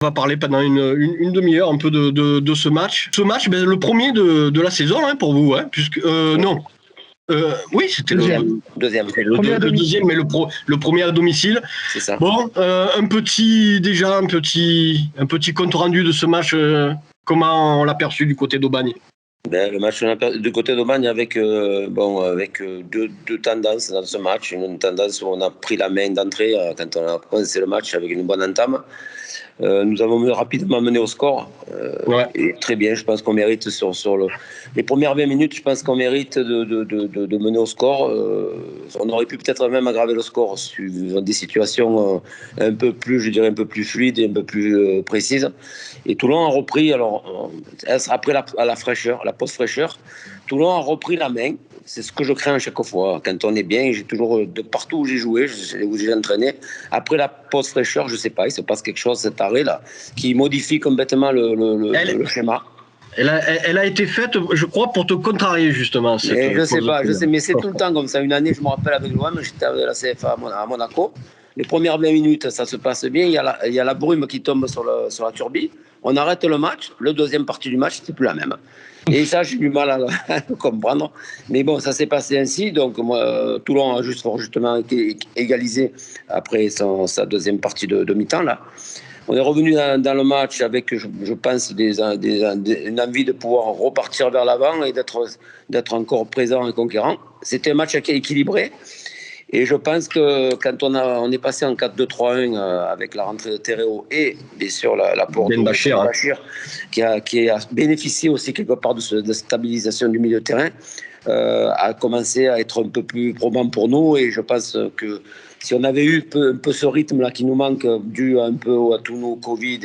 On va parler pendant une demi-heure un peu de ce match. Ce match, le premier de la saison pour vous, puisque non. Oui, c'était deuxième. Le deuxième, mais le premier à domicile. C'est ça. Bon, un petit compte rendu de ce match. Comment on l'a perçu du côté d'Aubagne? Le match du côté d'Aubagne avec deux tendances dans ce match. Une tendance où on a pris la main d'entrée quand on a commencé le match avec une bonne entame. Nous avons rapidement mené au score. Et très bien, je pense qu'on mérite les premières 20 minutes, je pense qu'on mérite de mener au score. On aurait pu peut-être même aggraver le score sur des situations un peu plus fluides et un peu plus précises. Et Toulon a repris, alors après la fraîcheur, la pause fraîcheur, Toulon a repris la main. C'est ce que je crains à chaque fois. Quand on est bien, j'ai toujours, de partout où j'ai joué, où j'ai entraîné, après la pause fraîcheur, je ne sais pas, il se passe quelque chose, cet arrêt-là, qui modifie complètement le schéma. Elle a été faite, je crois, pour te contrarier, justement. Je sais, mais c'est tout le temps comme ça. Une année, je me rappelle avec l'OM, j'étais avec la CFA à Monaco. Les premières 20 minutes, ça se passe bien. Il y a la brume qui tombe sur la turbine. On arrête le match. Le deuxième partie du match, c'était plus la même. Et ça, j'ai du mal à le comprendre. Mais bon, ça s'est passé ainsi. Donc, moi, Toulon a justement été égalisé après sa deuxième partie de mi-temps, là. On est revenu dans le match avec, je pense, une envie de pouvoir repartir vers l'avant et d'être encore présent et conquérant. C'était un match équilibré. Et je pense que quand on est passé en 4-2-3-1 avec la rentrée de Terreo et bien sûr l'apport de Bachir, qui a bénéficié aussi quelque part de stabilisation du milieu de terrain, a commencé à être un peu plus probant pour nous. Et je pense que si on avait eu un peu ce rythme-là qui nous manque, dû un peu à tous nos Covid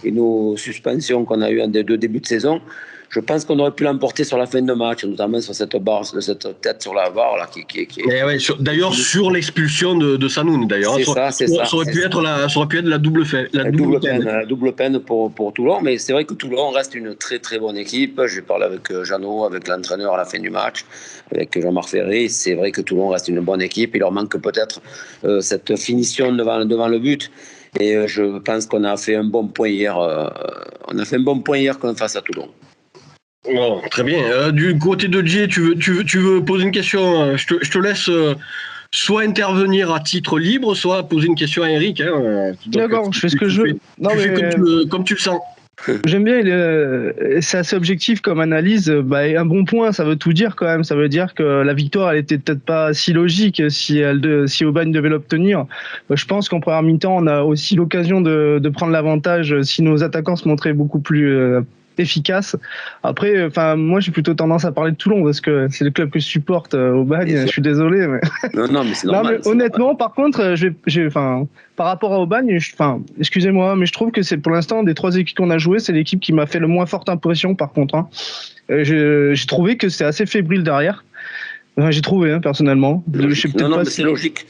et nos suspensions qu'on a eues en deux débuts de saison, je pense qu'on aurait pu l'emporter sur la fin de match, notamment sur cette barre, cette tête sur la barre là, d'ailleurs, sur l'expulsion de Sanoun, d'ailleurs. Ça aurait pu être la double peine pour Toulon, mais c'est vrai que Toulon reste une très très bonne équipe. J'ai parlé avec Jeannot, avec l'entraîneur à la fin du match, avec Jean-Marc Ferré. C'est vrai que Toulon reste une bonne équipe. Il leur manque peut-être cette finition devant le but. Et je pense qu'on a fait un bon point hier. Face à Toulon. Bon, très bien. Du côté de Jay, tu veux poser une question? Je te laisse soit intervenir à titre libre, soit poser une question à Eric. D'accord, je fais ce que je veux. Comme tu le sens. J'aime bien, c'est assez objectif comme analyse. Un bon point, ça veut tout dire quand même. Ça veut dire que la victoire, elle était peut-être pas si logique si Aubagne devait l'obtenir. Je pense qu'en première mi-temps, on a aussi l'occasion de prendre l'avantage si nos attaquants se montraient beaucoup plus efficace. Après, moi j'ai plutôt tendance à parler de Toulon parce que c'est le club que je supporte Aubagne. Je suis désolé. Mais... Non, mais c'est normal. Mais honnêtement, par contre, par rapport à Aubagne, excusez-moi, mais je trouve que c'est pour l'instant des trois équipes qu'on a jouées, c'est l'équipe qui m'a fait le moins forte impression. Par contre, j'ai trouvé que c'était assez fébrile derrière. J'ai trouvé, personnellement. Mais c'est logique.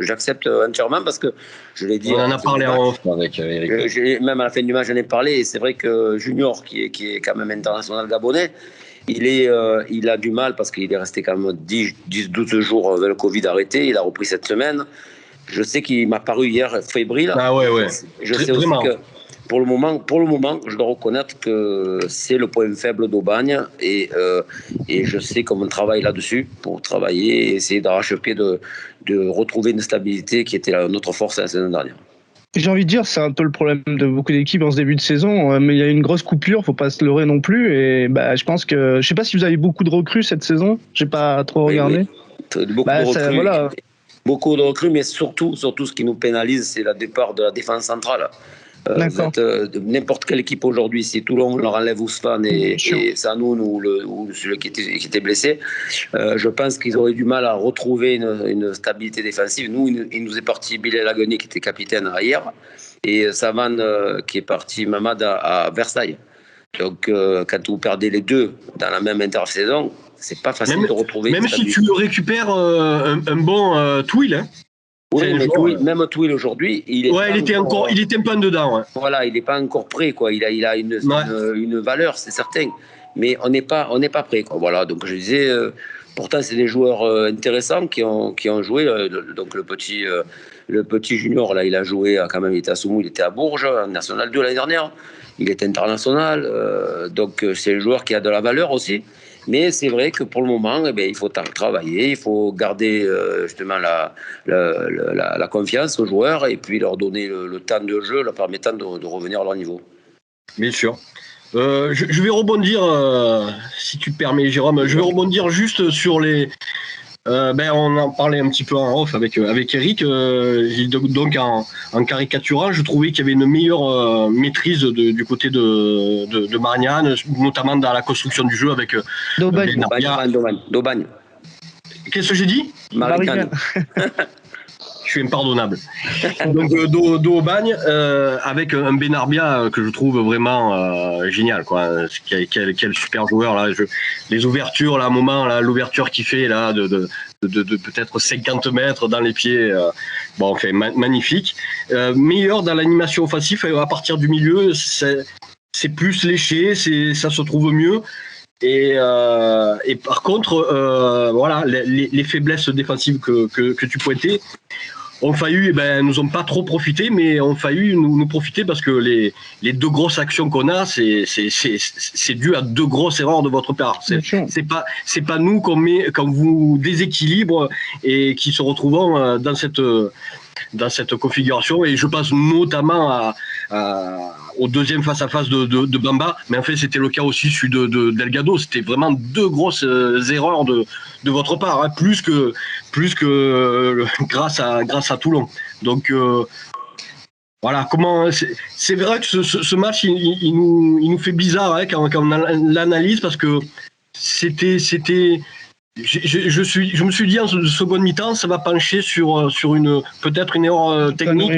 J'accepte entièrement parce que je l'ai dit. On en a parlé en off avec Eric. Même à la fin du match, j'en ai parlé. Et c'est vrai que Junior, qui est quand même international gabonais, il a du mal parce qu'il est resté quand même 10-12 jours avec le Covid arrêté. Il a repris cette semaine. Je sais qu'il m'a paru hier fébrile. Ah ouais. Je sais aussi que. Pour le moment, je dois reconnaître que c'est le point faible d'Aubagne et je sais qu'on travaille là-dessus pour travailler et essayer d'arrache-pied de retrouver une stabilité qui était notre force la saison dernière. J'ai envie de dire, c'est un peu le problème de beaucoup d'équipes en ce début de saison, mais il y a une grosse coupure, faut pas se leurrer non plus. Et je pense que, je sais pas si vous avez beaucoup de recrues cette saison, j'ai pas trop regardé. Oui. Beaucoup de recrues, mais surtout ce qui nous pénalise, c'est le départ de la défense centrale. N'importe quelle équipe aujourd'hui, si Toulon leur enlève Ousmane et Sanoun ou celui qui était blessé, je pense qu'ils auraient du mal à retrouver une stabilité défensive. Nous, il nous est parti Bilal Lagoni qui était capitaine hier et Savan qui est parti Mamad à Versailles. Donc quand vous perdez les deux dans la même intersaison, c'est pas facile de retrouver. Même si tu récupères un bon Twill, Oui, mais même Twill aujourd'hui, il était un peu en dedans. Ouais. Voilà, il n'est pas encore prêt, quoi. Il a une valeur, c'est certain, mais on n'est pas prêt, quoi. Voilà, donc je disais, pourtant c'est des joueurs intéressants qui ont joué. Donc le petit Le petit junior, là, il a joué quand même, il était à Soumou, il était à Bourges, en National 2 l'année dernière. Il est international. Donc, c'est un joueur qui a de la valeur aussi. Mais c'est vrai que pour le moment, il faut travailler, il faut garder justement la confiance aux joueurs et puis leur donner le temps de jeu, leur permettant de revenir à leur niveau. Bien sûr. Je vais rebondir, si tu permets, Jérôme, je vais rebondir juste sur les... on en parlait un petit peu en off avec Eric. Donc en caricaturant, je trouvais qu'il y avait une meilleure maîtrise du côté de Marignane, notamment dans la construction du jeu avec d'Aubagne. D'Aubagne. Qu'est-ce que j'ai dit? Marignane. Je suis impardonnable. Donc d'Aubagne avec un Benarbia que je trouve vraiment génial, quoi. Quel super joueur là. Les ouvertures là, à un moment là, l'ouverture qu'il fait là de peut-être 50 mètres dans les pieds, magnifique. Meilleur dans l'animation offensive à partir du milieu, c'est plus léché, ça se trouve mieux. Et par contre, voilà, les faiblesses défensives que tu pointais ont failli, nous ont pas trop profité, mais ont failli nous profiter parce que les deux grosses actions qu'on a, c'est dû à deux grosses erreurs de votre part. C'est pas nous qu'on vous déséquilibre et qui se retrouvons dans cette configuration. Et je pense notamment au deuxième face-à-face de Bamba, mais en fait c'était le cas aussi celui de Delgado. C'était vraiment deux grosses erreurs de votre part, hein, plus que grâce à Toulon. Donc voilà, c'est vrai que ce match il nous fait bizarre, hein, quand on l'analyse, parce que c'était je me suis dit en seconde mi-temps, ça va pencher sur peut-être une erreur technique,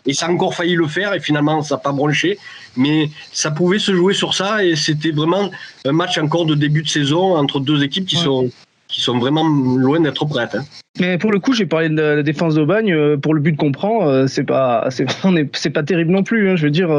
et ça a encore failli le faire, et finalement ça n'a pas bronché, mais ça pouvait se jouer sur ça, et c'était vraiment un match encore de début de saison entre deux équipes qui sont vraiment loin d'être prêtes, hein. Mais pour le coup, j'ai parlé de la défense d'Aubagne. Pour le but qu'on prend, c'est pas terrible non plus, hein. Je veux dire,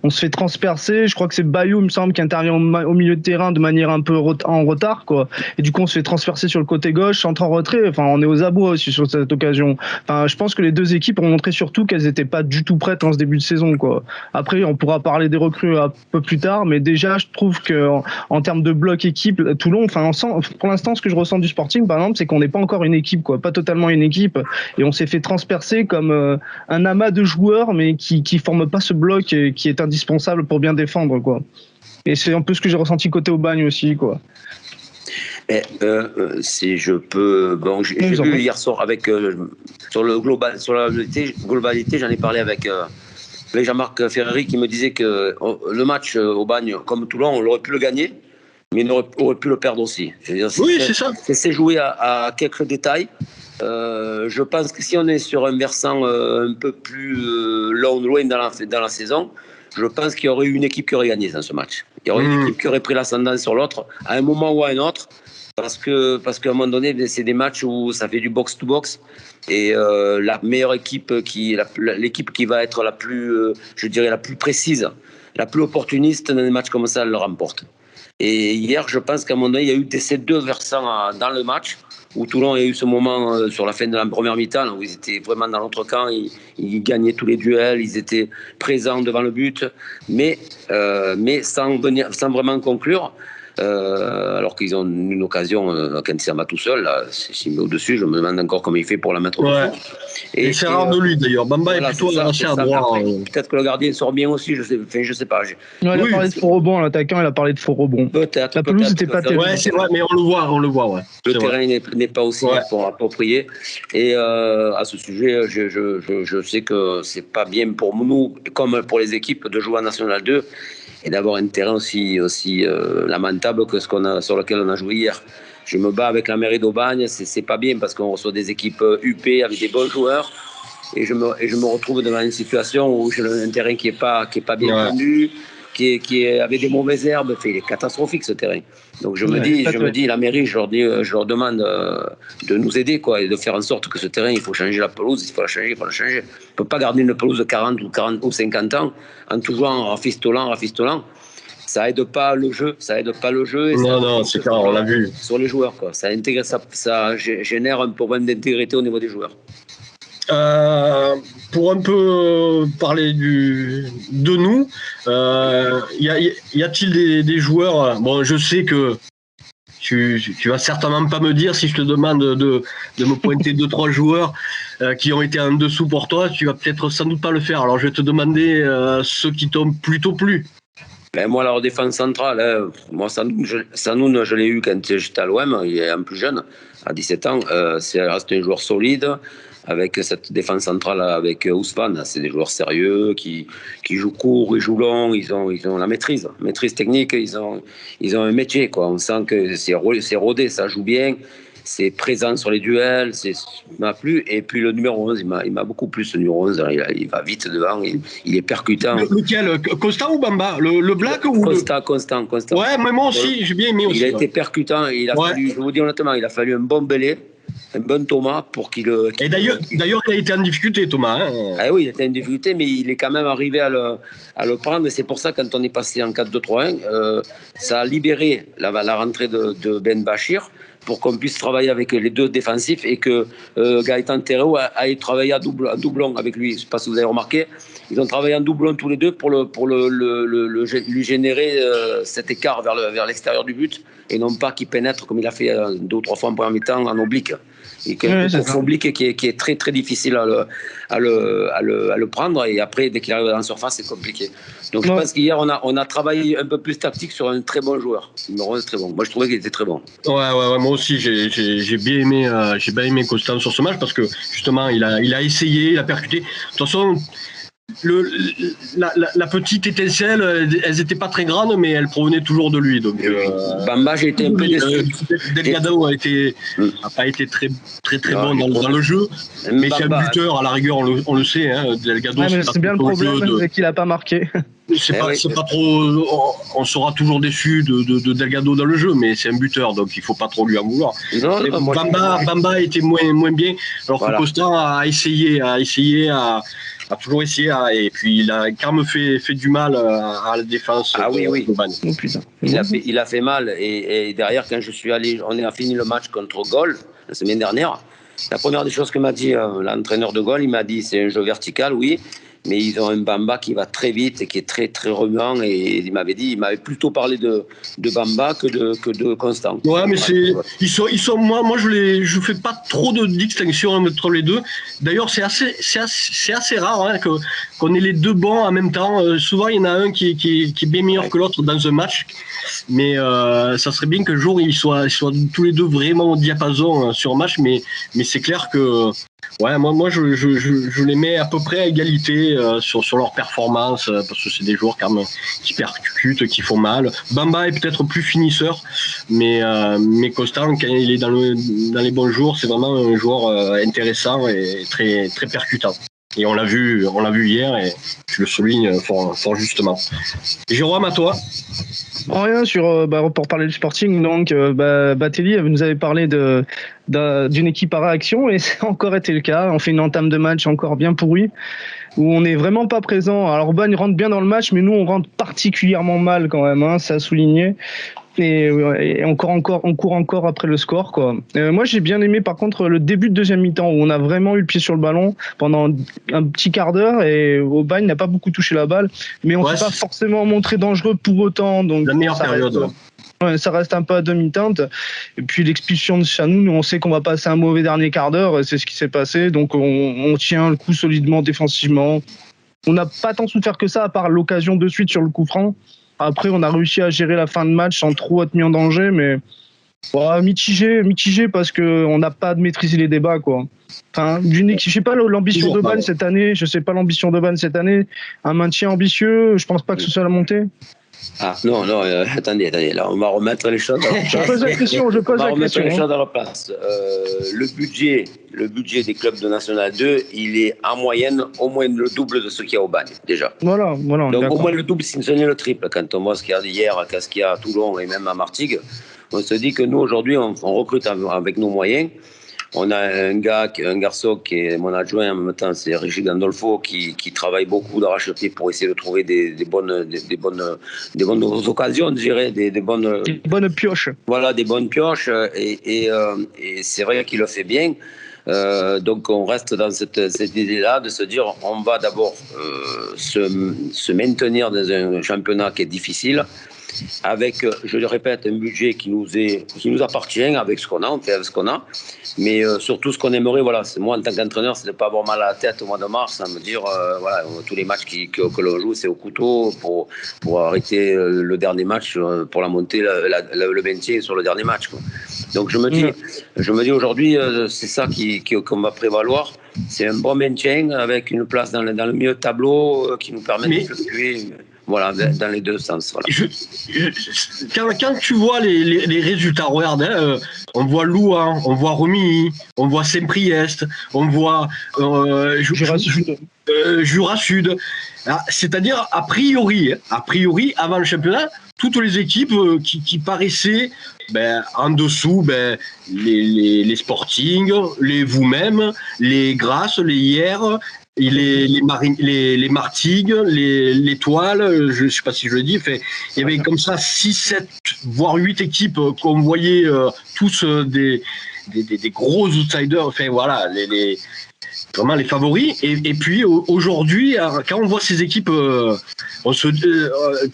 on se fait transpercer. Je crois que c'est Bayou, il me semble, qui intervient au milieu de terrain de manière un peu en retard, quoi. Et du coup, on se fait transpercer sur le côté gauche, centre en retrait. Enfin, on est aux abois aussi sur cette occasion. Enfin, je pense que les deux équipes ont montré surtout qu'elles n'étaient pas du tout prêtes en ce début de saison, quoi. Après, on pourra parler des recrues un peu plus tard, mais déjà, je trouve que en termes de bloc équipe, Toulon, enfin, pour l'instant, ce que je ressens du Sporting, par exemple, c'est qu'on n'est pas encore une équipe, quoi. Pas totalement une équipe, et on s'est fait transpercer comme un amas de joueurs, mais qui forment pas ce bloc qui est indispensable pour bien défendre, quoi. Et c'est un peu ce que j'ai ressenti côté Aubagne aussi, quoi. Si je peux, j'ai vu hier soir avec sur la globalité, j'en ai parlé avec Jean-Marc Ferreri, qui me disait que le match Aubagne comme Toulon, on aurait pu le gagner, mais on aurait pu le perdre aussi. Je veux dire, c'est ça. C'est joué à quelques détails. Je pense que si on est sur un versant un peu plus loin dans la saison, je pense qu'il y aurait eu une équipe qui aurait gagné dans ce match. Il y aurait une équipe qui aurait pris l'ascendant sur l'autre à un moment ou à un autre, parce qu'à un moment donné, c'est des matchs où ça fait du box-to-box, et la meilleure équipe, l'équipe qui va être la plus, je dirais, la plus précise, la plus opportuniste dans des matchs comme ça, elle le remporte. Et hier, je pense qu'à un moment donné, il y a eu ces deux versants dans le match, où Toulon a eu ce moment sur la fin de la première mi-temps, où ils étaient vraiment dans l'autre camp, ils gagnaient tous les duels, ils étaient présents devant le but, mais sans vraiment conclure. Alors qu'ils ont une occasion, quand il s'en va tout seul, s'il met au-dessus, je me demande encore comment il fait pour la mettre au-dessus. Et c'est rare de lui d'ailleurs. Bamba est plutôt assez à droite. Peut-être que le gardien sort bien aussi, je sais pas. Il a parlé de faux rebonds, l'attaquant, il a parlé de faux rebonds. Peut-être. La pelouse n'était pas terrible. Ouais, c'est vrai, mais on le voit. Ouais. Le terrain n'est pas aussi approprié. Et à ce sujet, je sais que c'est pas bien pour nous, comme pour les équipes, de jouer en National 2. Et d'avoir un terrain aussi lamentable que sur lequel on a joué hier. Je me bats avec la mairie d'Aubagne, c'est pas bien, parce qu'on reçoit des équipes UP avec des bons joueurs, et je me retrouve devant une situation où j'ai un terrain qui est pas bien tendu, qui est avec des mauvaises herbes. Il est catastrophique, ce terrain. Donc je me dis, la mairie, je leur demande de nous aider, quoi, et de faire en sorte que ce terrain, il faut changer la pelouse, il faut la changer. On ne peut pas garder une pelouse de 40 ou 50 ans en toujours en rafistolant. Ça aide pas le jeu. Non, c'est clair, on l'a vu. Sur les joueurs, quoi. Ça génère un problème d'intégrité au niveau des joueurs. Pour un peu parler de nous, y a-t-il des joueurs? Bon, je sais que tu vas certainement pas me dire si je te demande de me pointer 2-3 joueurs qui ont été en dessous pour toi. Tu vas peut-être sans doute pas le faire. Alors je vais te demander ceux qui t'ont plutôt plu. Ben moi, la défense centrale, hein, moi, Sanoun, je l'ai eu quand j'étais à l'OM, il est un plus jeune, à 17 ans. C'est un joueur solide, avec cette défense centrale avec Ousmane. C'est des joueurs sérieux, qui jouent court, ils jouent long, ils ont la maîtrise technique, ils ont un métier, quoi. On sent que c'est rodé, ça joue bien. C'est présent sur les duels, m'a plu. Et puis le numéro 11, il m'a beaucoup plu, ce numéro 11. Il va vite devant, il est percutant. Lequel? Constant ou Bamba? Le Black ou Constant. Ouais, mais moi aussi, j'ai bien aimé aussi. Il a été percutant. Fallu, je vous dis honnêtement, il a fallu un bon Belé, un bon Thomas pour qu'il... Et d'ailleurs, il a été en difficulté, Thomas. Hein. Ah oui, il était en difficulté, mais il est quand même arrivé à le prendre. Et c'est pour ça, quand on est passé en 4-2-3-1, ça a libéré la rentrée de Ben Bachir, pour qu'on puisse travailler avec les deux défensifs et que Gaëtan Terreau aille travailler en doublon avec lui. Je ne sais pas si vous avez remarqué. Ils ont travaillé en doublon tous les deux pour lui générer cet écart vers l'extérieur du but et non pas qu'il pénètre comme il a fait 2 ou 3 fois en première mi-temps en oblique. Et un oblique qui est très très difficile à le prendre, et après dès qu'il arrive dans la surface c'est compliqué. Donc je pense qu'hier on a travaillé un peu plus tactique sur un très bon joueur. Numéro 11 très bon. Moi je trouvais qu'il était très bon. Ouais, moi aussi j'ai bien aimé Constant sur ce match parce que justement il a essayé, il a percuté. De toute façon, la petite étincelle, elles n'étaient pas très grandes, mais elles provenaient toujours de lui. Donc, Bamba, j'ai été un peu déçu. Delgado a pas été très bon dans le jeu, mais c'est un buteur à la rigueur, on le sait. Hein, Delgado, c'est bien le problème, c'est qu'il n'a pas marqué. C'est pas trop. On sera toujours déçu de Delgado dans le jeu, mais c'est un buteur, donc il faut pas trop lui en vouloir. Bamba était moins bien, alors que Constant a toujours essayé, et puis il a quand même fait du mal à la défense. Ah oui. Oh, putain. Il a fait mal, et derrière, quand je suis allé, on a fini le match contre Gaulle la semaine dernière. La première des choses que m'a dit l'entraîneur de Gaulle, il m'a dit c'est un jeu vertical, oui, mais ils ont un Bamba qui va très vite et qui est très très remuant, et il m'avait plutôt parlé de Bamba que de Constant. Ouais, mais ils sont moi je fais pas trop de distinction entre les deux. D'ailleurs, c'est assez rare hein, qu'on ait les deux bons en même temps. Souvent il y en a un qui est bien meilleur que l'autre dans un match, mais ça serait bien qu'un jour ils soient tous les deux vraiment au diapason sur un match, mais c'est clair que moi je les mets à peu près à égalité sur leur performance, parce que c'est des joueurs quand même qui percutent, qui font mal. Bamba est peut-être plus finisseur, mais Constant, quand il est dans les bons jours, c'est vraiment un joueur intéressant et très très percutant. Et on l'a vu hier, et tu le soulignes fort justement. Jérôme, à toi. Rien pour parler du Sporting, donc Batelli nous avait parlé d'une équipe à réaction, et ça a encore été le cas. On fait une entame de match encore bien pourrie, où on n'est vraiment pas présent. Alors Bagne rentre bien dans le match, mais nous on rentre particulièrement mal quand même, hein, ça a souligné. Et on court encore après le score, quoi. Moi j'ai bien aimé par contre le début de deuxième mi-temps, où on a vraiment eu le pied sur le ballon pendant un petit quart d'heure, et Aubagne n'a pas beaucoup touché la balle, mais on s'est pas forcément montré dangereux pour autant. Donc la meilleure période. Ça reste un peu à demi-teinte. Et puis l'expulsion de Chanou, on sait qu'on va passer un mauvais dernier quart d'heure, et c'est ce qui s'est passé. Donc on tient le coup solidement défensivement. On n'a pas tant souffert que ça, à part l'occasion de suite sur le coup franc. Après, on a réussi à gérer la fin de match sans trop être mis en danger, mais mitigé parce qu'on n'a pas maîtrisé les débats, quoi. Enfin, je sais pas l'ambition de Banne cette année. Un maintien ambitieux, je pense pas que ce soit la montée. Ah non, attendez, là on va remettre les choses. Je pose la question. On va remettre les choses à leur place. Le budget des clubs de National 2, il est en moyenne au moins le double de ce qu'il y a au Bagne, déjà. Voilà. Donc au moins le double, si ce n'est le triple. Quand on voit ce qu'il y a hier, ce qu'il y a à Toulon et même à Martigues, on se dit que nous aujourd'hui on recrute avec nos moyens. On a un garçon qui est mon adjoint en même temps, c'est Régis Gandolfo, qui travaille beaucoup d'arrache-pied pour essayer de trouver des bonnes occasions, je dirais, des bonnes pioches. Voilà, des bonnes pioches, et c'est vrai qu'il le fait bien. Donc on reste dans cette idée-là de se dire on va d'abord se maintenir dans un championnat qui est difficile, avec, je le répète, un budget qui nous appartient, avec ce qu'on a, on fait avec ce qu'on a, mais surtout ce qu'on aimerait, voilà, moi en tant qu'entraîneur, c'est de ne pas avoir mal à la tête au mois de mars, à me dire, voilà, tous les matchs que l'on joue, c'est au couteau pour arrêter le dernier match, pour la montée, le maintien sur le dernier match, quoi. Donc je me dis aujourd'hui, c'est ça qu'on va prévaloir. C'est un bon maintien avec une place dans le milieu de tableau qui nous permet de fluctuer. Voilà, dans les deux sens. Voilà. Quand tu vois les résultats, regarde, on voit Louan, on voit Romilly, on voit Saint-Priest, on voit Jura Sud. C'est-à-dire, a priori, avant le championnat, toutes les équipes qui paraissaient en dessous, les Sporting, les Vous-même, les Grasse, les Hier, les Martigues, les Étoiles, je ne sais pas si je le dis, il y avait comme ça 6, 7, voire 8 équipes qu'on voyait tous des gros outsiders, enfin voilà, vraiment les favoris. Et puis aujourd'hui, quand on voit ces équipes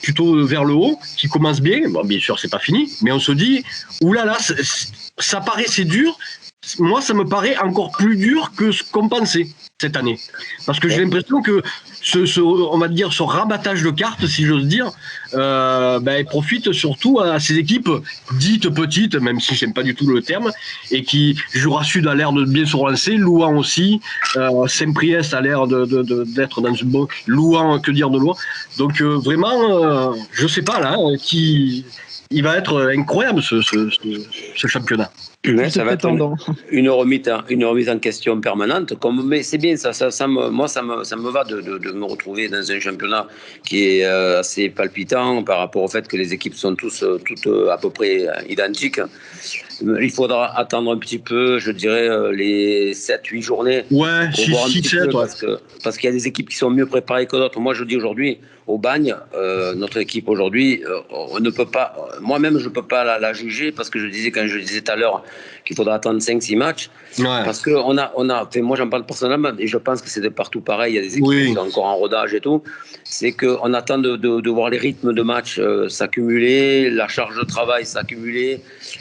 plutôt vers le haut, qui commencent bien, bon, bien sûr c'est pas fini, mais on se dit, oulala, ça paraissait dur. Moi, ça me paraît encore plus dur que ce qu'on pensait cette année. Parce que j'ai l'impression que on va dire, ce rabattage de cartes, si j'ose dire, il profite surtout à ces équipes dites petites, même si j'aime pas du tout le terme, et qui, Jura Sud a l'air de bien se relancer, Louan aussi, Saint-Priest a l'air d'être dans une bonne... Louan, que dire de Louan. Donc vraiment, je sais pas là, il va être incroyable ce championnat. Mais ça va être une remise en question permanente. Mais c'est bien, moi ça me va de me retrouver dans un championnat qui est assez palpitant par rapport au fait que les équipes sont toutes à peu près identiques. Il faudra attendre un petit peu, je dirais, les 7-8 journées. Ouais, 6-7, parce qu'il y a des équipes qui sont mieux préparées que d'autres. Moi, je dis aujourd'hui, au Bagne, notre équipe aujourd'hui, on ne peut pas, moi-même, je ne peux pas la juger, parce que je disais tout à l'heure qu'il faudra attendre 5-6 matchs. Ouais. Parce que moi, j'en parle personnellement, et je pense que c'est de partout pareil. Il y a des équipes qui sont encore en rodage et tout. C'est qu'on attend de voir les rythmes de match s'accumuler, la charge de travail s'accumuler.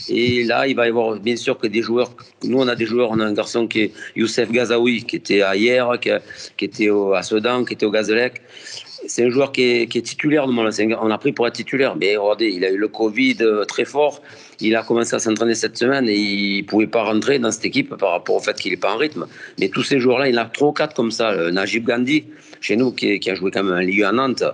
Et là, il va y avoir bien sûr que des joueurs. Nous, on a un garçon qui est Youssef Gazaoui, qui était à Hier, qui était à Sedan, qui était au Gazélec. C'est un joueur qui est titulaire, on a pris pour être titulaire. Mais regardez, il a eu le Covid très fort. Il a commencé à s'entraîner cette semaine et il ne pouvait pas rentrer dans cette équipe par rapport au fait qu'il n'est pas en rythme. Mais tous ces joueurs-là, il y en a 3 ou 4 comme ça. Najib Gandhi, chez nous, qui a joué quand même en Ligue 1 à Nantes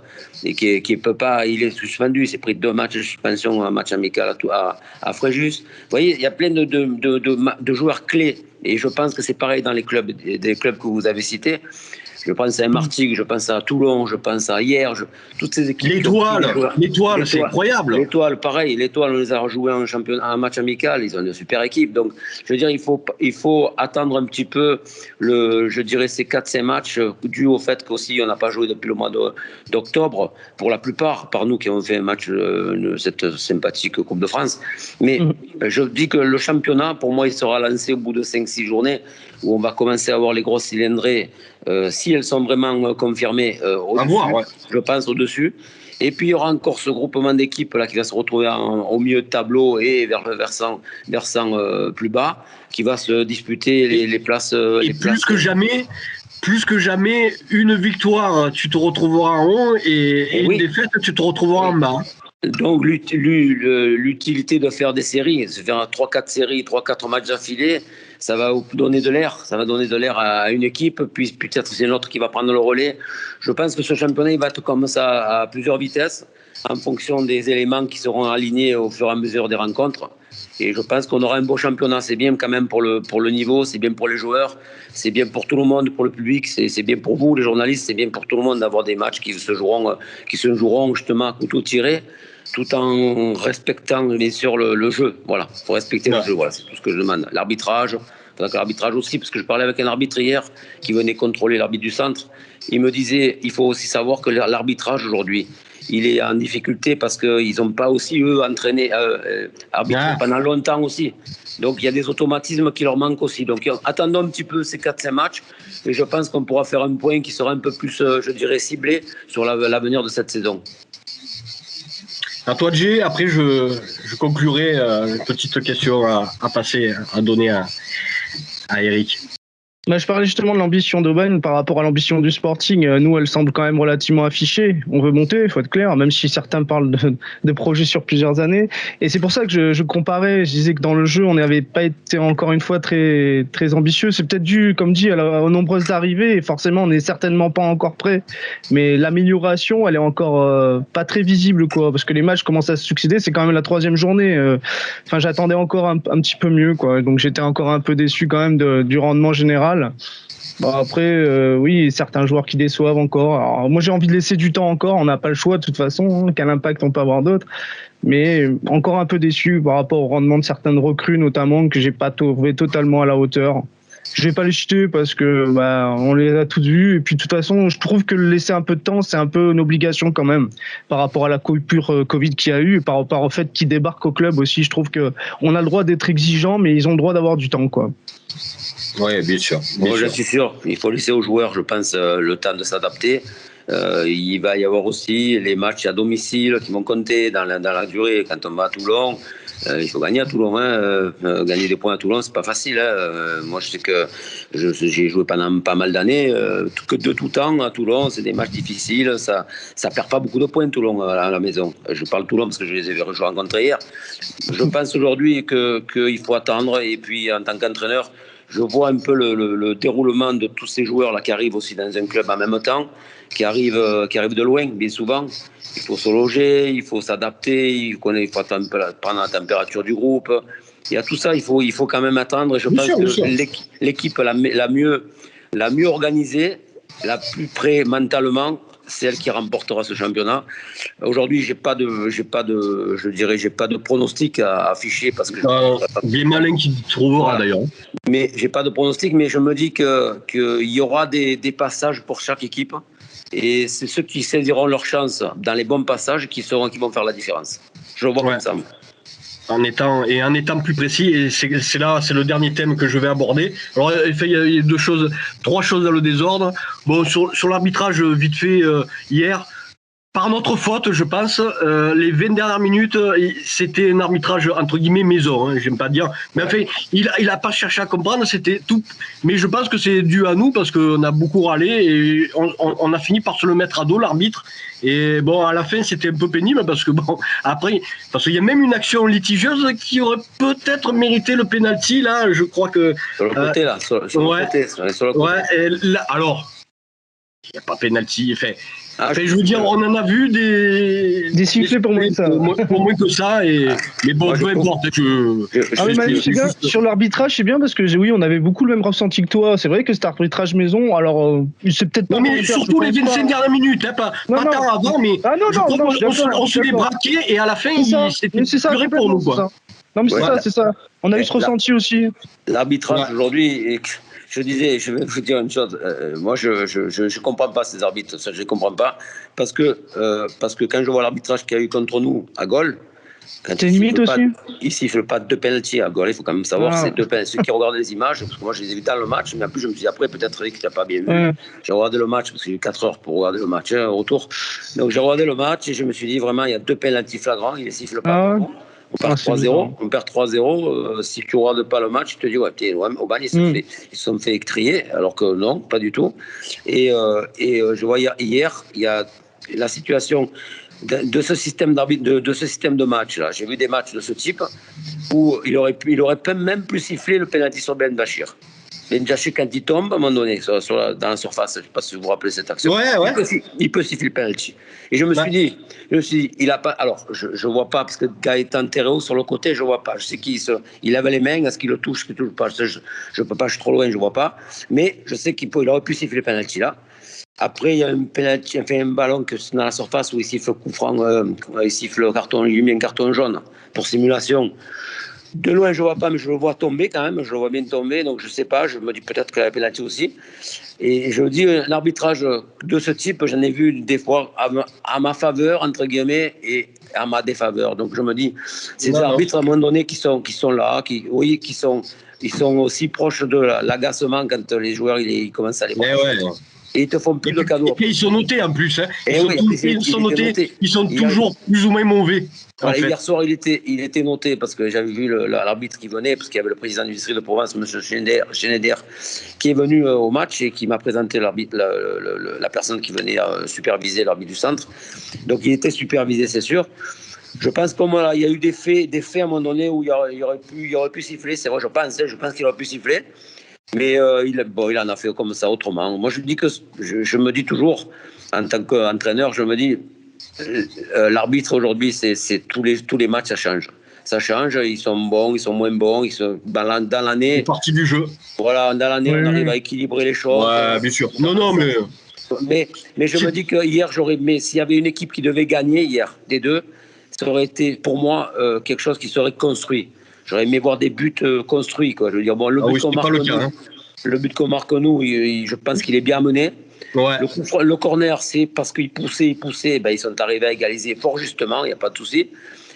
et qui peut pas, il est suspendu. Il s'est pris 2 matchs de suspension, un match amical à Fréjus. Vous voyez, il y a plein de joueurs clés. Et je pense que c'est pareil dans les clubs, des clubs que vous avez cités. Je pense à Martigues, je pense à Toulon, je pense à Hier, toutes ces équipes. L'étoile, c'est incroyable. L'étoile, pareil. L'étoile, on les a rejoués en match amical. Ils ont une super équipe. Donc, je veux dire, il faut attendre un petit peu je dirais, ces 4-5 matchs, dû au fait qu'aussi, on n'a pas joué depuis le mois d'octobre, pour la plupart, par nous qui avons fait un match, cette sympathique Coupe de France. Mais je dis que le championnat, pour moi, il sera lancé au bout de 5-6 journées, où on va commencer à avoir les grosses cylindrées, si elles sont vraiment confirmées, je pense au-dessus. Et puis il y aura encore ce groupement d'équipes là qui va se retrouver au milieu de tableau et vers le versant plus bas, qui va se disputer les places. Plus que jamais, une victoire, tu te retrouveras en haut, et une défaite, tu te retrouveras en bas. Donc l'utilité de faire des séries, de faire 3-4 séries, 3-4 matchs d'affilée, ça va donner de l'air. Ça va donner de l'air à une équipe, puis peut-être c'est une autre qui va prendre le relais. Je pense que ce championnat, il va être comme ça à plusieurs vitesses, en fonction des éléments qui seront alignés au fur et à mesure des rencontres. Et je pense qu'on aura un beau championnat. C'est bien quand même pour le niveau, c'est bien pour les joueurs, c'est bien pour tout le monde, pour le public, c'est bien pour vous, les journalistes, c'est bien pour tout le monde d'avoir des matchs qui se joueront justement à couteau tiré, tout en respectant bien sûr le jeu. Voilà, il faut respecter le jeu, voilà, c'est tout ce que je demande. L'arbitrage aussi, parce que je parlais avec un arbitre hier qui venait contrôler l'arbitre du centre. Il me disait, il faut aussi savoir que l'arbitrage aujourd'hui, il est en difficulté parce qu'ils n'ont pas aussi, eux, entraîné, arbitré pendant longtemps aussi. Donc, il y a des automatismes qui leur manquent aussi. Donc, attendons un petit peu ces 4-5 matchs et je pense qu'on pourra faire un point qui sera un peu plus, je dirais, ciblé sur l'avenir de cette saison. À toi, Jay. Après, je conclurai une petite question à passer, à donner à Eric. Je parlais justement de l'ambition d'Aubagne par rapport à l'ambition du Sporting. Nous, elle semble quand même relativement affichée. On veut monter, il faut être clair, même si certains parlent de projets sur plusieurs années. Et c'est pour ça que je comparais. Je disais que dans le jeu, on n'avait pas été encore une fois très, très ambitieux. C'est peut-être dû, comme dit, aux nombreuses arrivées. Et forcément, on n'est certainement pas encore prêt. Mais l'amélioration, elle est encore pas très visible, quoi. Parce que les matchs commencent à se succéder. C'est quand même la 3e journée. J'attendais encore un petit peu mieux, quoi. Donc j'étais encore un peu déçu quand même du rendement général. Bon, après, oui, certains joueurs qui déçoivent encore. Alors, moi, j'ai envie de laisser du temps encore. On n'a pas le choix de toute façon. Quel impact on peut avoir d'autres. Mais encore un peu déçu par rapport au rendement de certaines recrues, notamment, que j'ai pas trouvé totalement à la hauteur. Je vais pas les citer parce que on les a toutes vues. Et puis, de toute façon, je trouve que laisser un peu de temps, c'est un peu une obligation quand même par rapport à la coupure Covid qu'il y a eu et par rapport au fait qu'ils débarquent au club aussi. Je trouve que on a le droit d'être exigeant, mais ils ont le droit d'avoir du temps, quoi. Oui, bien sûr. Moi, je suis sûr. Il faut laisser aux joueurs, je pense, le temps de s'adapter. Il va y avoir aussi les matchs à domicile qui vont compter dans la durée. Quand on va à Toulon, il faut gagner à Toulon. Gagner des points à Toulon, c'est pas facile. Moi, je sais que j'ai joué pendant pas mal d'années, que de tout temps à Toulon. C'est des matchs difficiles. Ça perd pas beaucoup de points, Toulon, à la maison. Je parle Toulon parce que je les ai rencontrés hier. Je pense aujourd'hui qu'il faut attendre. Et puis, en tant qu'entraîneur, je vois un peu le déroulement de tous ces joueurs-là qui arrivent aussi dans un club en même temps, qui arrivent de loin, bien souvent. Il faut se loger, il faut s'adapter, il faut prendre la température du groupe. Il y a tout ça, il faut quand même attendre. Et je pense que l'équipe la mieux organisée, la plus près mentalement, c'est elle qui remportera ce championnat. Aujourd'hui, j'ai pas de pronostic à afficher parce que bien malin qui trouvera d'ailleurs. Mais j'ai pas de pronostic, mais je me dis qu'il y aura des passages pour chaque équipe et c'est ceux qui saisiront leur chance dans les bons passages qui vont faire la différence. Je le vois comme ça. En étant plus précis, et c'est le dernier thème que je vais aborder. Alors, il y a 3 choses dans le désordre. Bon, sur l'arbitrage, vite fait, hier, par notre faute, je pense, les 20 dernières minutes, c'était un arbitrage entre guillemets maison, j'aime pas dire. Mais en fait, il a pas cherché à comprendre, c'était tout. Mais je pense que c'est dû à nous parce qu'on a beaucoup râlé et on a fini par se le mettre à dos, l'arbitre. Et bon, à la fin, c'était un peu pénible parce que parce qu'il y a même une action litigieuse qui aurait peut-être mérité le penalty là. Je crois que sur le côté là, sur le côté. Ouais. Et là, alors, il n'y a pas penalty. Je veux dire, on en a vu des sifflets pour moins que ça. Pour moins que ça. Mais bon, peu importe. C'est bien. Sur l'arbitrage, c'est bien parce que oui, on avait beaucoup le même ressenti que toi. C'est vrai que cet arbitrage maison, alors c'est peut-être pas. Non, mais surtout les 25 dernières minutes, pas tant avant, mais on se les braquait et à la fin, c'était puré pour nous. Quoi. Non, mais c'est ça. On a eu ce ressenti aussi. L'arbitrage aujourd'hui. Je vais vous dire une chose. Moi, je comprends pas ces arbitres. Ça, je comprends pas parce que quand je vois l'arbitrage qu'il y a eu contre nous à Gaulle, c'est limite aussi. Il siffle pas 2 penalties à Gaulle. Il faut quand même savoir c'est 2 penalties. Ceux qui regardent les images, parce que moi, je les ai vus dans le match, mais en plus, je me suis dit après, peut-être que tu n'as pas bien vu. J'ai regardé le match parce qu'il y a eu 4 heures pour regarder le match retour. Donc, j'ai regardé le match et je me suis dit vraiment, il y a 2 penalties flagrants. Il les siffle pas. On perd 3-0, on perd 3-0. Si tu ne regardes pas le match, tu te dis, Aubagne, ils se sont fait étrier, alors que non, pas du tout. Et je vois hier, il y a la situation de ce système d'arbitre, de ce système de match là. J'ai vu des matchs de ce type où il aurait même pu siffler le penalty sur Ben Bachir. Ben Bachir, quand il tombe, à un moment donné, dans la surface, je ne sais pas si vous vous rappelez cette action, il peut siffler le penalty. Et je me suis dit, il a pas. Alors, je ne vois pas, parce que le gars est enterré haut sur le côté, je ne vois pas. Je sais qu'il avait les mains, est-ce qu'il le touche, qu'il ne touche pas. Je ne peux pas, je suis trop loin, je ne vois pas. Mais je sais qu'il aurait pu siffler le penalty là. Après, il y a un penalty, un ballon que c'est dans la surface où il siffle coup franc, il siffle le carton, il lui met un carton jaune pour simulation. De loin, je ne vois pas, mais je le vois tomber quand même. Je le vois bien tomber, donc je ne sais pas. Je me dis peut-être qu'il y a pénalty aussi. Et je me dis, l'arbitrage de ce type, j'en ai vu des fois à ma faveur, entre guillemets, et à ma défaveur. Donc je me dis, ces arbitres à un moment donné qui sont là, qui sont aussi proches de l'agacement quand les joueurs ils commencent à les voir. Et ils te font plus de cadeaux. Et ils sont notés en plus. Hein. Ils sont notés. Ils sont toujours plus ou moins mauvais. Voilà, hier soir, il était noté parce que j'avais vu l'arbitre qui venait, parce qu'il y avait le président du district de Provence, M. Schneider, qui est venu au match et qui m'a présenté l'arbitre, la personne qui venait superviser l'arbitre du centre. Donc il était supervisé, c'est sûr. Je pense qu'il y a eu des faits à un moment donné où il aurait pu siffler. C'est vrai, je pense qu'il aurait pu siffler. Mais il en a fait comme ça autrement. Moi, je me dis toujours, en tant qu'entraîneur, je me dis, l'arbitre aujourd'hui, c'est tous les matchs, ça change. Ça change, ils sont bons, ils sont moins bons, ils sont dans l'année. C'est partie du jeu. Voilà, dans l'année, on arrive à équilibrer les choses. Ouais, bien sûr. Non, mais je me dis que hier, s'il y avait une équipe qui devait gagner hier, des deux, ça aurait été pour moi quelque chose qui serait construit. J'aurais aimé voir des buts construits, quoi. Je veux dire, bon, le but qu'on marque nous, je pense qu'il est bien mené. Ouais. Le corner, c'est parce qu'ils poussaient, ben, ils sont arrivés à égaliser fort justement, il n'y a pas de souci.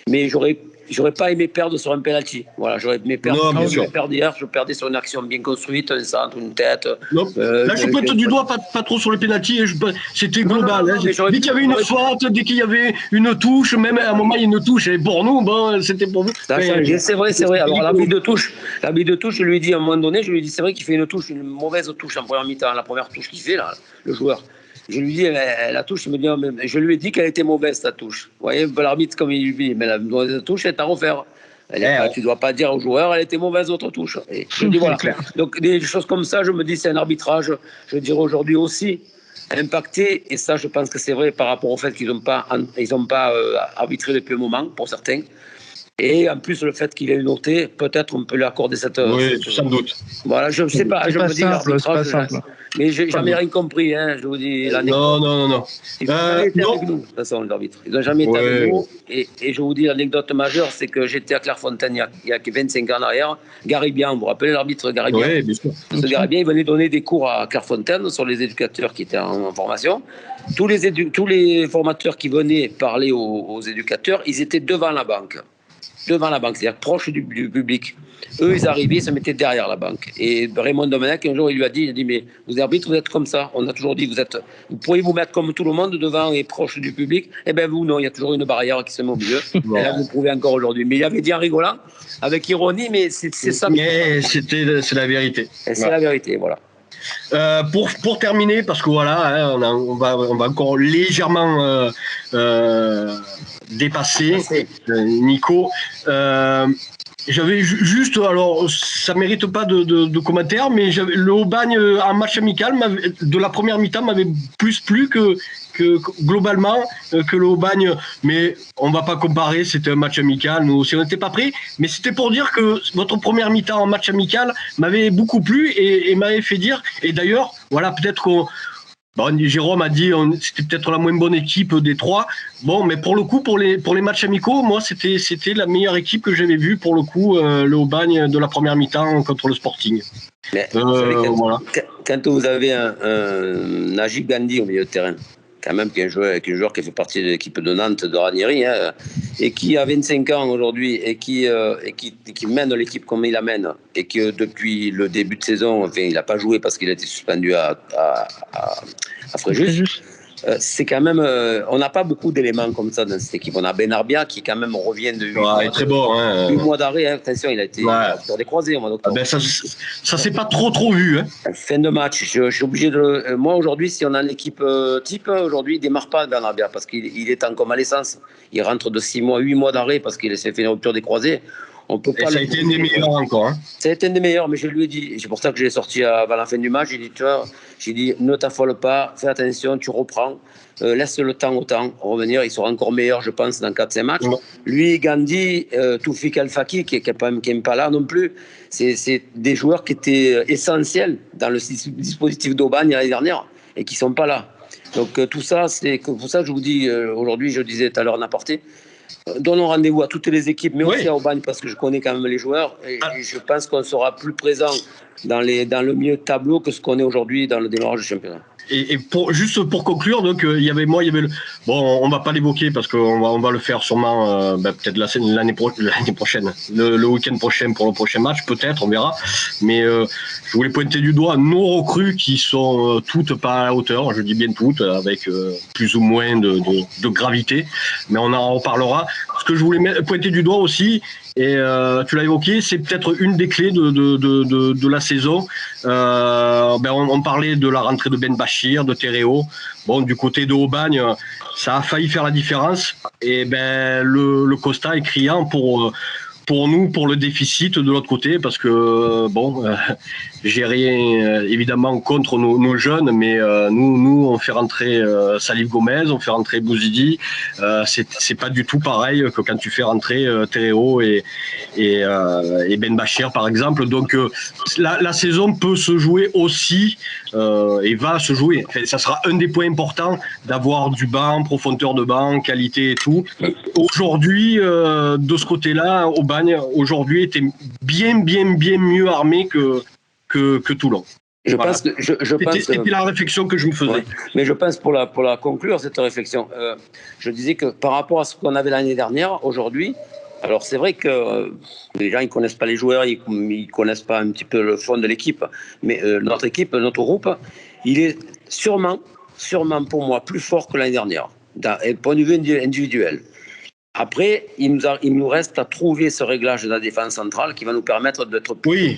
Mais j'aurais pas aimé perdre sur un penalty. Voilà, j'aurais aimé perdre. Hier, je perdais sur une action bien construite, un centre, une tête. Là, je pointe du doigt pas trop sur les penaltys. C'était global. Dès qu'il y avait une faute, dès qu'il y avait une touche, même à un moment, il y a une touche. Et pour nous, bon, c'était pour vous. C'est vrai. Alors, l'arbitre de touche, je lui ai dit à un moment donné, c'est vrai qu'il fait une mauvaise touche en première mi-temps. La première touche qu'il fait, là, le joueur. Je lui dis, la touche, je lui ai dit qu'elle était mauvaise, ta touche. Vous voyez, l'arbitre, comme il lui dit, mais la touche est à refaire. Tu ne dois pas dire au joueur, elle était mauvaise, votre touche. Et je dis, voilà. Donc, des choses comme ça, je me dis, c'est un arbitrage, je dirais aujourd'hui aussi, impacté. Et ça, je pense que c'est vrai par rapport au fait qu'ils n'ont pas arbitré depuis un moment, pour certains. Et en plus, le fait qu'il ait noté, peut-être on peut lui accorder cette. Oui, sans doute. Voilà, je ne sais pas. Je me dis l'arbitrage. Mais j'ai jamais rien compris, hein, je vous dis. Non. Ils n'ont jamais été avec nous, de toute façon, l'arbitre. Ils n'ont jamais été avec nous. Et je vous dis, l'anecdote majeure, c'est que j'étais à Clairefontaine il y a 25 ans en arrière. Garibian, vous vous rappelez l'arbitre Garibian? Oui, bien sûr. Ce Garibian, il venait donner des cours à Clairefontaine sur les éducateurs qui étaient en formation. Tous les formateurs qui venaient parler aux éducateurs, ils étaient devant la banque. C'est-à-dire proche du public. Eux, ils arrivaient, ils se mettaient derrière la banque. Et Raymond Domenech, un jour, il lui a dit, mais vous arbitres, vous êtes comme ça. On a toujours dit, vous pourriez vous mettre comme tout le monde devant et proche du public. Eh bien, vous, non, il y a toujours une barrière qui se met au milieu. Et là, vous le prouvez encore aujourd'hui. Mais il avait dit en rigolant, avec ironie, mais c'est ça. Mais c'est la vérité. Et c'est la vérité, voilà. Pour terminer, parce que voilà, hein, on va encore légèrement dépasser Nico. J'avais juste, alors ça mérite pas de commentaires, mais le Aubagne en match amical de la première mi-temps m'avait plus plu que globalement que le Aubagne, mais on va pas comparer, c'était un match amical, nous aussi on n'était pas prêts, mais c'était pour dire que votre première mi-temps en match amical m'avait beaucoup plu et m'avait fait dire, et d'ailleurs, voilà, peut-être Jérôme a dit c'était peut-être la moins bonne équipe des trois. Bon, mais pour le coup, pour les matchs amicaux, moi, c'était la meilleure équipe que j'avais vue, pour le coup, le Aubagne de la première mi-temps contre le Sporting. Mais quand vous avez un Najib Gandhi au milieu de terrain, quand même, qui est un joueur qui fait partie de l'équipe de Nantes de Ranieri, hein, et qui a 25 ans aujourd'hui et qui mène l'équipe comme il la mène, et que depuis le début de saison, enfin, il n'a pas joué parce qu'il a été suspendu à Fréjus. C'est quand même, on n'a pas beaucoup d'éléments comme ça dans cette équipe. On a Benarbia qui quand même revient de 8 mois d'arrêt. Hein. Attention, il a été sur des croisés au mois d'octobre. Ça s'est pas trop vu. Hein. Fin de match. Je suis obligé de. Moi aujourd'hui, si on a l'équipe type, aujourd'hui, il démarre pas Benarbia parce qu'il est en convalescence. Il rentre de 8 mois d'arrêt parce qu'il s'est fait une rupture des croisés. On peut pas. Ça a été un des meilleurs encore. Hein. Ça a été un des meilleurs, mais je lui ai dit, c'est pour ça que je l'ai sorti avant la fin du match. J'ai dit, ne t'affole pas, fais attention, tu reprends, laisse le temps au temps, revenir. Il sera encore meilleur, je pense, dans 4-5 matchs. Ouais. Lui, Gandhi, Toufik Al-Faki, qui n'est pas là non plus, c'est des joueurs qui étaient essentiels dans le dispositif d'Aubagne l'année dernière et qui ne sont pas là. Donc tout ça, c'est pour ça que je vous dis, aujourd'hui, je disais tout à l'heure n'apporter. donnons rendez-vous à toutes les équipes, mais Oui. aussi à Aubagne, parce que je connais quand même les joueurs, et je pense qu'on sera plus présent dans le milieu de tableau que ce qu'on est aujourd'hui dans le démarrage du championnat. Et juste pour conclure, donc il y avait bon, on va pas l'évoquer parce qu'on va le faire sûrement peut-être l'année prochaine, le week-end prochain pour le prochain match, peut-être, on verra. Mais je voulais pointer du doigt nos recrues qui sont toutes pas à la hauteur, je dis bien toutes, avec plus ou moins de gravité, mais on en reparlera. Ce que je voulais pointer du doigt aussi, et tu l'as évoqué, c'est peut-être une des clés de la saison. On parlait de la rentrée de Ben Bachir, de Terreo. Bon, du côté de Aubagne, ça a failli faire la différence. Et le constat est criant pour nous, pour le déficit de l'autre côté, parce que j'ai rien évidemment contre nos jeunes, mais nous on fait rentrer Salif Gomez, on fait rentrer Bouzidi, c'est pas du tout pareil que quand tu fais rentrer Terreo et Ben Bachir par exemple. Donc la saison peut se jouer aussi et va se jouer. Enfin, ça sera un des points importants d'avoir du banc, profondeur de banc, qualité et tout. Aujourd'hui, de ce côté-là, Aubagne aujourd'hui était bien mieux armé que Toulon. C'était la réflexion que je me faisais. Ouais. Mais je pense pour la conclure cette réflexion, je disais que par rapport à ce qu'on avait l'année dernière, aujourd'hui, alors c'est vrai que les gens ils connaissent pas les joueurs, ils connaissent pas un petit peu le fond de l'équipe, mais notre équipe, notre groupe, il est sûrement pour moi plus fort que l'année dernière, d'un point de vue individuel. Après, il nous reste à trouver ce réglage de la défense centrale qui va nous permettre d'être plus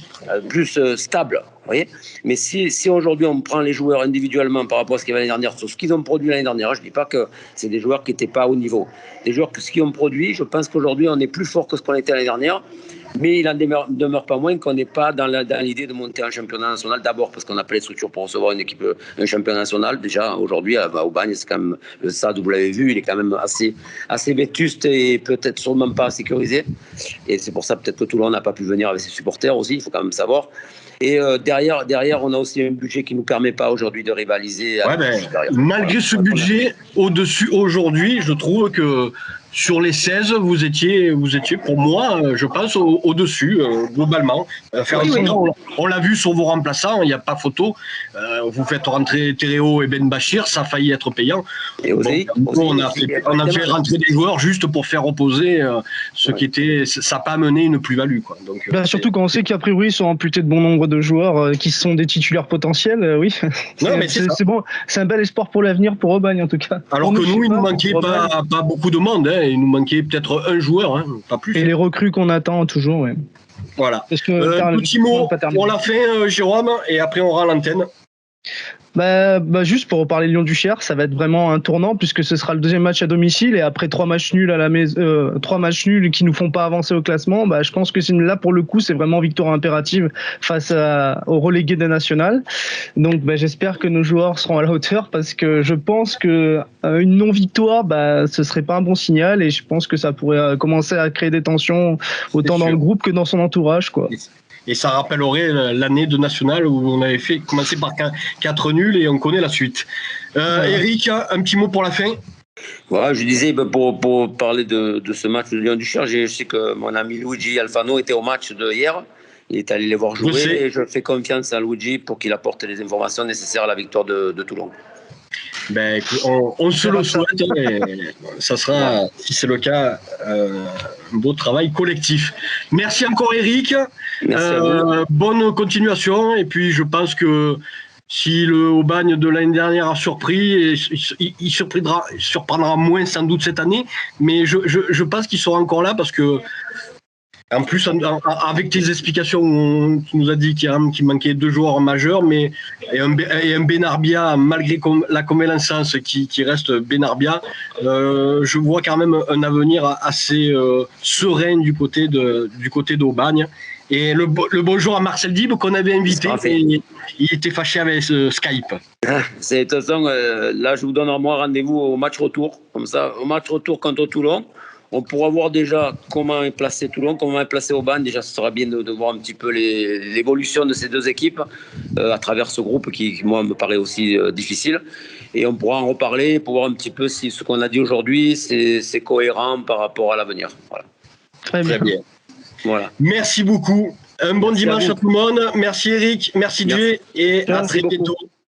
stable. Voyez, mais si aujourd'hui on prend les joueurs individuellement par rapport à ce qu'il y avait l'année dernière, sur ce qu'ils ont produit l'année dernière, je ne dis pas que c'est des joueurs qui n'étaient pas au niveau. Des joueurs ce qu'ils ont produit, je pense qu'aujourd'hui on est plus fort que ce qu'on était l'année dernière, mais il en demeure pas moins qu'on n'est pas dans l'idée de monter en championnat national, d'abord parce qu'on n'a pas les structures pour recevoir un championnat national. Déjà aujourd'hui à Aubagne, c'est quand même le stade, vous l'avez vu, il est quand même assez vétuste et peut-être sûrement pas sécurisé. Et c'est pour ça peut-être que Toulon n'a pas pu venir avec ses supporters aussi, il faut quand même savoir. Et derrière, on a aussi un budget qui ne nous permet pas aujourd'hui de rivaliser. Malgré ce budget au-dessus aujourd'hui, je trouve que sur les 16, vous étiez pour moi, je pense, au-dessus, globalement. On l'a vu sur vos remplaçants, il n'y a pas photo. Vous faites rentrer Terreo et Ben Bachir, ça a failli être payant. Et on a fait rentrer des joueurs juste pour faire reposer ce qui était. Ça n'a pas amené une plus-value, quoi. Donc, surtout quand on sait qu'a priori, ils sont amputés de bon nombre de joueurs qui sont des titulaires potentiels, oui. C'est bon, c'est un bel espoir pour l'avenir pour Aubagne, en tout cas. Alors que nous, il ne nous manquait pas beaucoup de monde, hein. Il nous manquait peut-être un joueur, hein, pas plus. Et les recrues qu'on attend toujours, oui. Voilà. Petit mot pour la fin, Jérôme, et après on aura l'antenne. Juste pour reparler Lyon-Duchère, ça va être vraiment un tournant puisque ce sera le deuxième match à domicile et après 3 matchs nuls à la maison, 3 matchs nuls qui nous font pas avancer au classement, je pense que là pour le coup c'est vraiment victoire impérative face aux relégués des nationales. Donc j'espère que nos joueurs seront à la hauteur parce que je pense que une non-victoire ce serait pas un bon signal et je pense que ça pourrait commencer à créer des tensions autant dans le groupe que dans son entourage, quoi. Et ça rappellerait l'année de nationale où on avait commencé par 4 nuls et on connaît la suite. Eric, un petit mot pour la fin. Voilà, je disais, pour parler de ce match de Lyon-Duchère, je sais que mon ami Luigi Alfano était au match de hier. Il est allé les voir jouer et je fais confiance à Luigi pour qu'il apporte les informations nécessaires à la victoire de Toulon. On se le souhaite et ça sera, si c'est le cas, un beau travail collectif. Merci encore Eric. Bonne continuation et puis je pense que si le Aubagne de l'année dernière a surpris, il surprendra moins sans doute cette année, mais je pense qu'ils seront encore là parce que en plus, avec tes explications, tu nous as dit qu'il manquait 2 joueurs majeurs, mais et un Benarbia, malgré la convalescence qui reste Benarbia, je vois quand même un avenir assez serein du côté d'Aubagne. Et le bonjour à Marcel Dib qu'on avait invité, et il était fâché avec Skype. De toute façon, là, je vous donne moi rendez-vous au match retour. Comme ça, au match retour contre Toulon. On pourra voir déjà comment est placé Toulon, comment est placé Aubagne. Déjà, ce sera bien de voir un petit peu l'évolution de ces deux équipes à travers ce groupe qui, moi, me paraît aussi difficile. Et on pourra en reparler pour voir un petit peu si ce qu'on a dit aujourd'hui, c'est cohérent par rapport à l'avenir. Voilà. Très bien. Voilà. Merci beaucoup. Un bon dimanche à tout le monde. Merci Eric, merci Jay et à très bientôt.